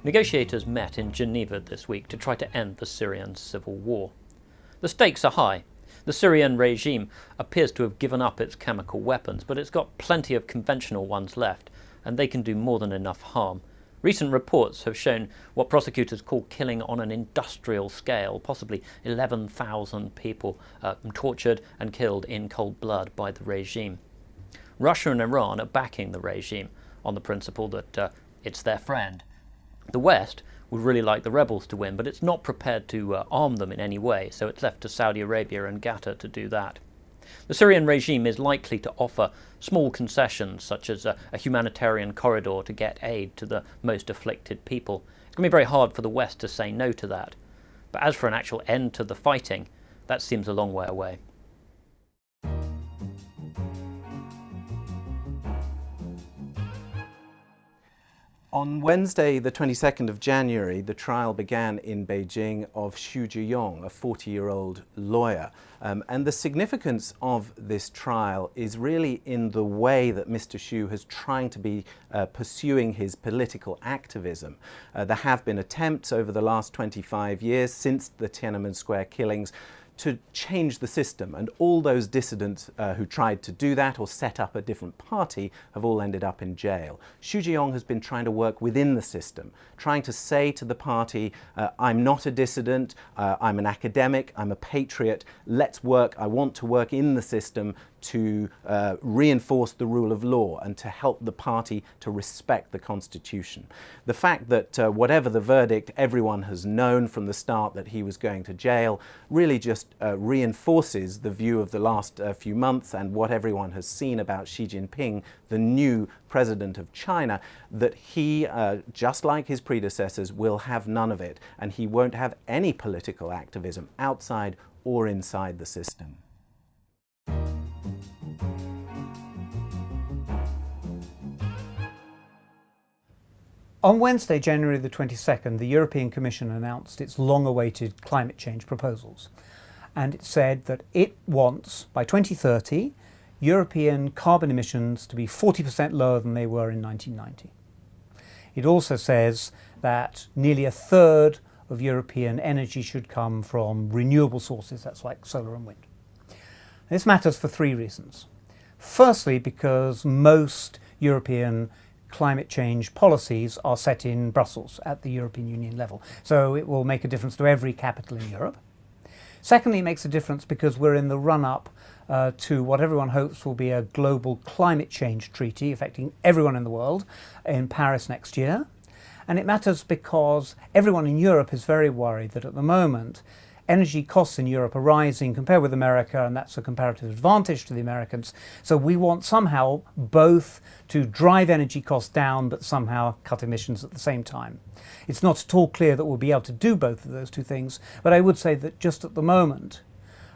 Negotiators met in Geneva this week to try to end the Syrian civil war. The stakes are high. The Syrian regime appears to have given up its chemical weapons, but it's got plenty of conventional ones left, and they can do more than enough harm. Recent reports have shown what prosecutors call killing on an industrial scale, possibly 11,000 people tortured and killed in cold blood by the regime. Russia and Iran are backing the regime on the principle that it's their friend. The West would really like the rebels to win, but it's not prepared to arm them in any way, so it's left to Saudi Arabia and Qatar to do that. The Syrian regime is likely to offer small concessions, such as a humanitarian corridor to get aid to the most afflicted people. It's going to be very hard for the West to say no to that. But as for an actual end to the fighting, that seems a long way away. On Wednesday, the 22nd of January, the trial began in Beijing of Xu Zhiyong, a 40-year-old lawyer. And the significance of this trial is really in the way that Mr. Xu has trying to be pursuing his political activism. There have been attempts over the last 25 years since the Tiananmen Square killings to change the system, and all those dissidents who tried to do that or set up a different party have all ended up in jail. Xu Zhiyong has been trying to work within the system, trying to say to the party, I'm not a dissident, I'm an academic, I'm a patriot, let's work, I want to work in the system to reinforce the rule of law and to help the party to respect the constitution. The fact that whatever the verdict, everyone has known from the start that he was going to jail really just reinforces the view of the last few months and what everyone has seen about Xi Jinping, the new president of China, that he, just like his predecessors, will have none of it, and he won't have any political activism outside or inside the system. On Wednesday, January the 22nd, the European Commission announced its long-awaited climate change proposals. And it said that it wants, by 2030, European carbon emissions to be 40% lower than they were in 1990. It also says that nearly a third of European energy should come from renewable sources, that's like solar and wind. This matters for three reasons. Firstly, because most European climate change policies are set in Brussels at the European Union level, so it will make a difference to every capital in Europe. Secondly, it makes a difference because we're in the run-up to what everyone hopes will be a global climate change treaty affecting everyone in the world in Paris next year. And it matters because everyone in Europe is very worried that at the moment energy costs in Europe are rising compared with America, and that's a comparative advantage to the Americans. So we want somehow both to drive energy costs down but somehow cut emissions at the same time. It's not at all clear that we'll be able to do both of those two things, but I would say that just at the moment,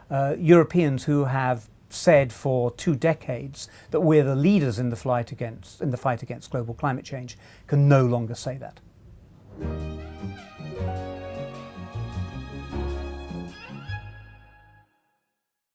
Europeans who have said for 2 decades that we're the leaders in the fight against global climate change can no longer say that.